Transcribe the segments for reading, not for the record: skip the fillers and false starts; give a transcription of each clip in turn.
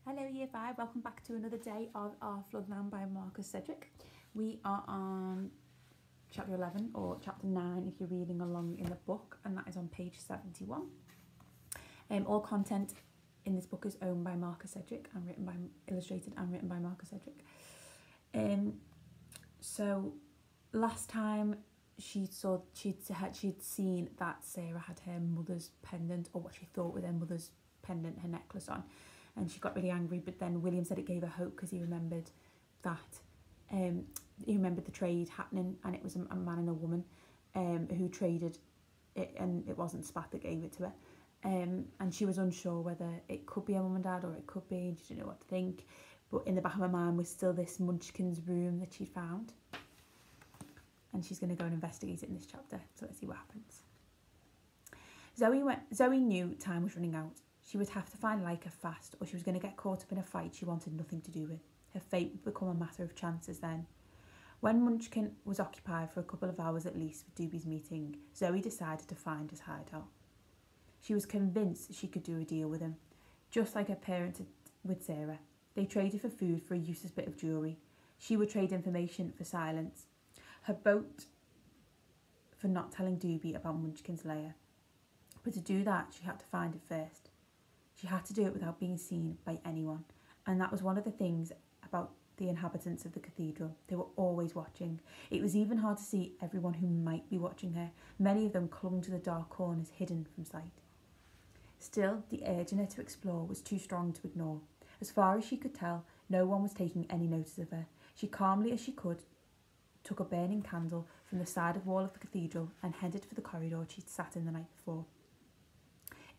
Hello Year 5, welcome back to another day of our Floodland by Marcus Sedgwick. We are on chapter 11 or chapter 9 if you're reading along in the book, and that is on page 71. All content in this book is owned by Marcus Sedgwick and illustrated and written by Marcus Sedgwick. So last time she'd seen that Sarah had her mother's pendant, or what she thought was her mother's pendant, her necklace on. And she got really angry, but then William said it gave her hope because he remembered that he remembered the trade happening, and it was a man and a woman who traded it, and it wasn't Spat that gave it to her. And she was unsure whether it could be her mum and dad or it could be, and she didn't know what to think. But in the back of her mind was still this Munchkin's room that she'd found. And she's going to go and investigate it in this chapter, so let's see what happens. Zoe knew time was running out. She would have to find Leica fast, or she was going to get caught up in a fight she wanted nothing to do with. Her fate would become a matter of chances then. When Munchkin was occupied for a couple of hours at least with Doobie's meeting, Zoe decided to find his hideout. She was convinced she could do a deal with him, just like her parents did with Sarah. They traded for food for a useless bit of jewellery. She would trade information for silence. Her boat for not telling Doobie about Munchkin's lair. But to do that, she had to find it first. She had to do it without being seen by anyone, and that was one of the things about the inhabitants of the cathedral. They were always watching. It was even hard to see everyone who might be watching her. Many of them clung to the dark corners, hidden from sight. Still, the urge in her to explore was too strong to ignore. As far as she could tell, no one was taking any notice of her. She calmly as she could took a burning candle from the side of wall of the cathedral and headed for the corridor she'd sat in the night before.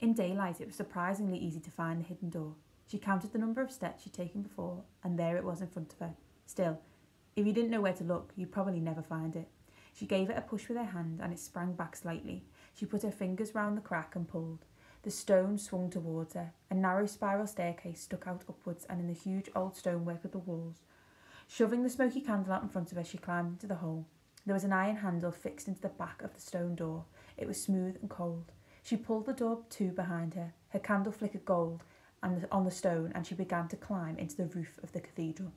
In daylight, it was surprisingly easy to find the hidden door. She counted the number of steps she'd taken before, and there it was in front of her. Still, if you didn't know where to look, you'd probably never find it. She gave it a push with her hand, and it sprang back slightly. She put her fingers round the crack and pulled. The stone swung towards her. A narrow spiral staircase stuck out upwards and in the huge old stonework of the walls. Shoving the smoky candle out in front of her, she climbed into the hole. There was an iron handle fixed into the back of the stone door. It was smooth and cold. She pulled the door to behind her. Her candle flickered gold on the stone, and she began to climb into the roof of the cathedral.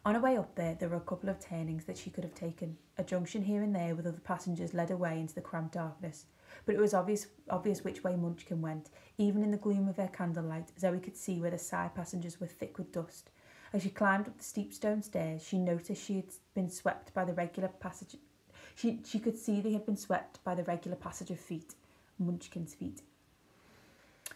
On her way up there were a couple of turnings that she could have taken. A junction here and there with other passengers led away into the cramped darkness. But it was obvious which way Munchkin went. Even in the gloom of her candlelight, Zoe could see where the side passengers were thick with dust. As she climbed up the steep stone stairs, she noticed she had been swept by the regular passage. She could see they had been swept by the regular passage of feet, Munchkin's feet.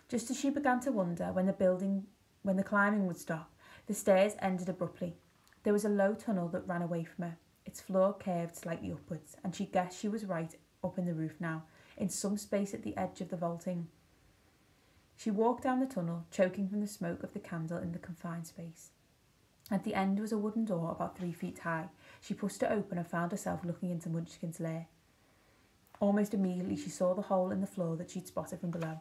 Just as she began to wonder when the climbing would stop, the stairs ended abruptly. There was a low tunnel that ran away from her. Its floor curved slightly upwards, and she guessed she was right up in the roof now, in some space at the edge of the vaulting. She walked down the tunnel, choking from the smoke of the candle in the confined space. At the end was a wooden door about 3 feet high. She pushed it open and found herself looking into Munchkin's lair. Almost immediately she saw the hole in the floor that she'd spotted from below.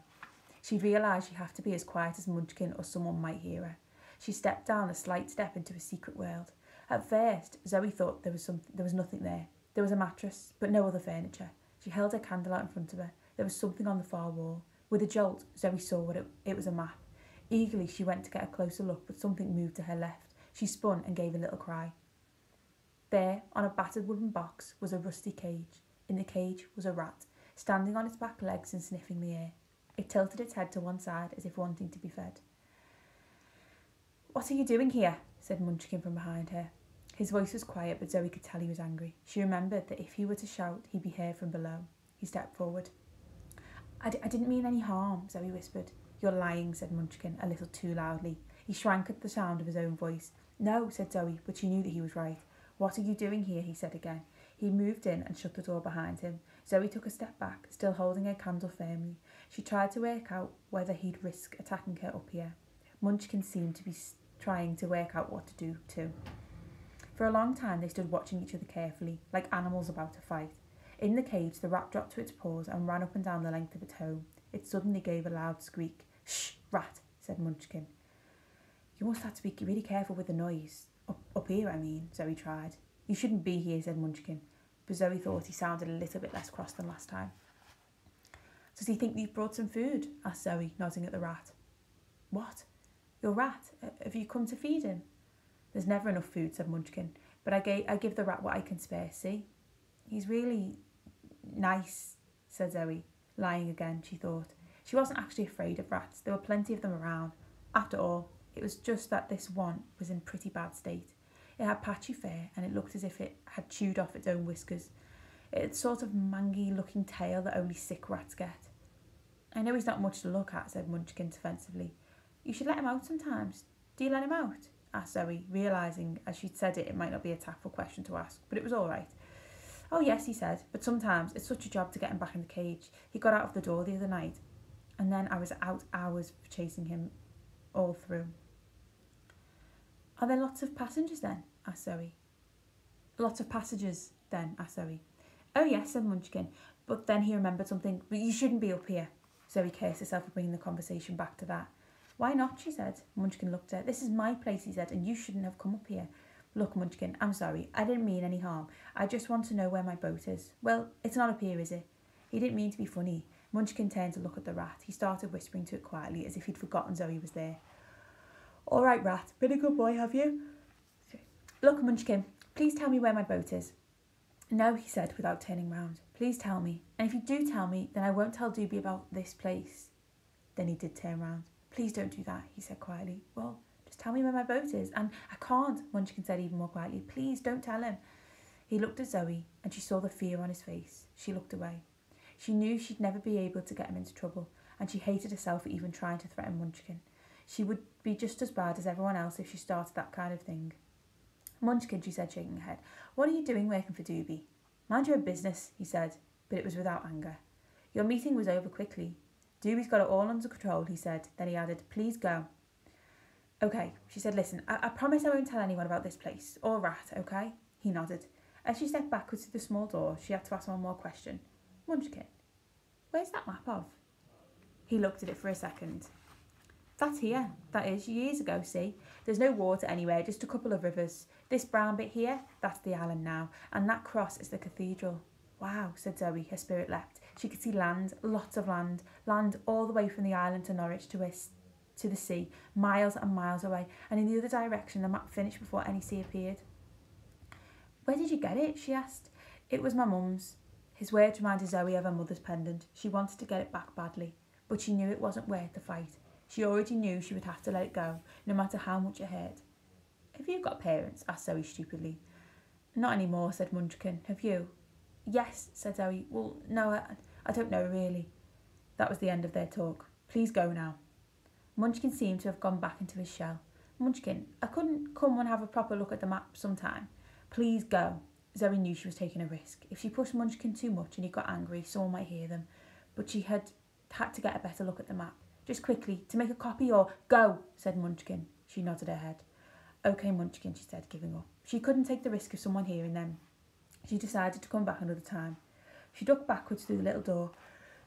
She realised she'd have to be as quiet as Munchkin or someone might hear her. She stepped down a slight step into a secret world. At first, Zoe thought there was nothing there. There was a mattress, but no other furniture. She held her candle out in front of her. There was something on the far wall. With a jolt, Zoe saw it was a map. Eagerly, she went to get a closer look, but something moved to her left. She spun and gave a little cry. There, on a battered wooden box, was a rusty cage. In the cage was a rat, standing on its back legs and sniffing the air. It tilted its head to one side as if wanting to be fed. "What are you doing here?" said Munchkin from behind her. His voice was quiet, but Zoe could tell he was angry. She remembered that if he were to shout, he'd be heard from below. He stepped forward. I didn't mean any harm," Zoe whispered. "You're lying," said Munchkin, a little too loudly. He shrank at the sound of his own voice. "No," said Zoe, but she knew that he was right. "What are you doing here?" he said again. He moved in and shut the door behind him. Zoe took a step back, still holding her candle firmly. She tried to work out whether he'd risk attacking her up here. Munchkin seemed to be trying to work out what to do too. For a long time they stood watching each other carefully, like animals about to fight. In the cage, the rat dropped to its paws and ran up and down the length of its home. It suddenly gave a loud squeak. "Shh, rat," said Munchkin. "You must have to be really careful with the noise. Up here, I mean," Zoe tried. "You shouldn't be here," said Munchkin, but Zoe thought he sounded a little bit less cross than last time. "Does he think you've brought some food?" asked Zoe, nodding at the rat. "What?" Your rat, have you come to feed him? There's never enough food, said Munchkin, but I give the rat what I can spare, see? He's really nice, said Zoe, lying again, she thought. She wasn't actually afraid of rats. There were plenty of them around. After all, it was just that this one was in pretty bad state. It had patchy fur and it looked as if it had chewed off its own whiskers. It had sort of mangy-looking tail that only sick rats get. I know he's not much to look at, said Munchkin defensively. You should let him out sometimes. Do you let him out? Asked Zoe, realising as she'd said it might not be a tactful question to ask, but it was all right. Oh yes, he said, but sometimes it's such a job to get him back in the cage. He got out of the door the other night, and then I was out hours for chasing him all through. Are there lots of passengers then? Asked Zoe. Lots of passages then? Asked Zoe. Oh yes, said Munchkin, but then he remembered something. But you shouldn't be up here. Zoe cursed herself for bringing the conversation back to that. Why not, she said. Munchkin looked at her. This is my place, he said, and you shouldn't have come up here. Look, Munchkin, I'm sorry. I didn't mean any harm. I just want to know where my boat is. Well, it's not up here, is it? He didn't mean to be funny. Munchkin turned to look at the rat. He started whispering to it quietly, as if he'd forgotten Zoe was there. All right, rat. Been a good boy, have you? Look, Munchkin, please tell me where my boat is. No, he said, without turning round. Please tell me. And if you do tell me, then I won't tell Doobie about this place. Then he did turn round. Please don't do that, he said quietly. Well, just tell me where my boat is. And I can't, Munchkin said even more quietly. Please don't tell him. He looked at Zoe and she saw the fear on his face. She looked away. She knew she'd never be able to get him into trouble, and she hated herself for even trying to threaten Munchkin. She would be just as bad as everyone else if she started that kind of thing. Munchkin, she said, shaking her head. What are you doing working for Doobie? Mind your own business, he said, but it was without anger. Your meeting was over quickly. Doobie's got it all under control, he said. Then he added, please go. Okay, she said, listen, I promise I won't tell anyone about this place, or rat, okay? He nodded. As she stepped backwards to the small door, she had to ask one more question. Munchkin, where's that map of? He looked at it for a second. That's here. That is, years ago, see? There's no water anywhere, just a couple of rivers. This brown bit here, that's the island now, and that cross is the cathedral. Wow, said Zoe, her spirit leapt. She could see land, lots of land all the way from the island to Norwich to the sea, miles and miles away, and in the other direction the map finished before any sea appeared. Where did you get it? She asked. It was my mum's. His words reminded Zoe of her mother's pendant. She wanted to get it back badly, but she knew it wasn't worth the fight. She already knew she would have to let it go, no matter how much it hurt. Have you got parents? Asked Zoe stupidly. Not anymore, said Munchkin. Have you? Yes, said Zoe. Well, no, I don't know, really. That was the end of their talk. Please go now. Munchkin seemed to have gone back into his shell. Munchkin, I couldn't come and have a proper look at the map sometime. Please go. Zoe knew she was taking a risk. If she pushed Munchkin too much and he got angry, someone might hear them. But she had to get a better look at the map. Just quickly, to make a copy or... Go, said Munchkin. She nodded her head. OK, Munchkin, she said, giving up. She couldn't take the risk of someone hearing them. She decided to come back another time. She ducked backwards through the little door.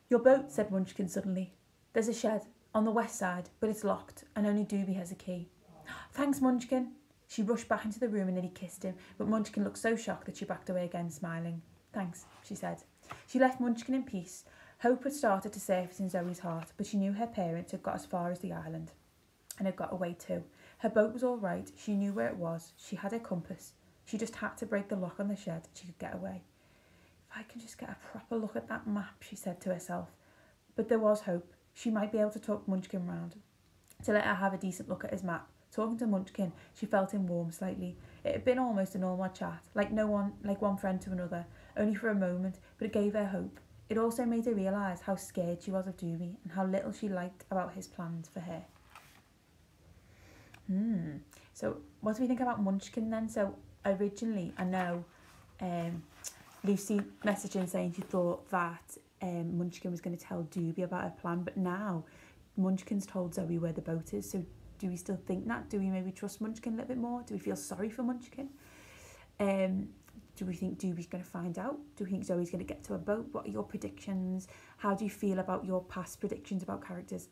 Your boat, said Munchkin suddenly. There's a shed on the west side, but it's locked, and only Doobie has a key. Thanks, Munchkin. She rushed back into the room and nearly kissed him, but Munchkin looked so shocked that she backed away again, smiling. Thanks, she said. She left Munchkin in peace. Hope had started to surface in Zoe's heart, but she knew her parents had got as far as the island, and had got away too. Her boat was all right. She knew where it was. She had her compass. She just had to break the lock on the shed and she could get away. If I can just get a proper look at that map, she said to herself. But there was hope. She might be able to talk Munchkin round, to let her have a decent look at his map. Talking to Munchkin, she felt him warm slightly. It had been almost a normal chat, like one friend to another, only for a moment, but it gave her hope. It also made her realise how scared she was of Doobie and how little she liked about his plans for her. So what do we think about Munchkin then? So originally, I know Lucy messaged in saying she thought that Munchkin was going to tell Doobie about her plan, but now Munchkin's told Zoe where the boat is. So do we still think that? Do we maybe trust Munchkin a little bit more? Do we feel sorry for Munchkin? Do we think Doobie's going to find out? Do we think Zoe's going to get to a boat? What are your predictions? How do you feel about your past predictions about characters?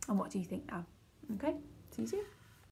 And what do you think now? Okay, see you soon.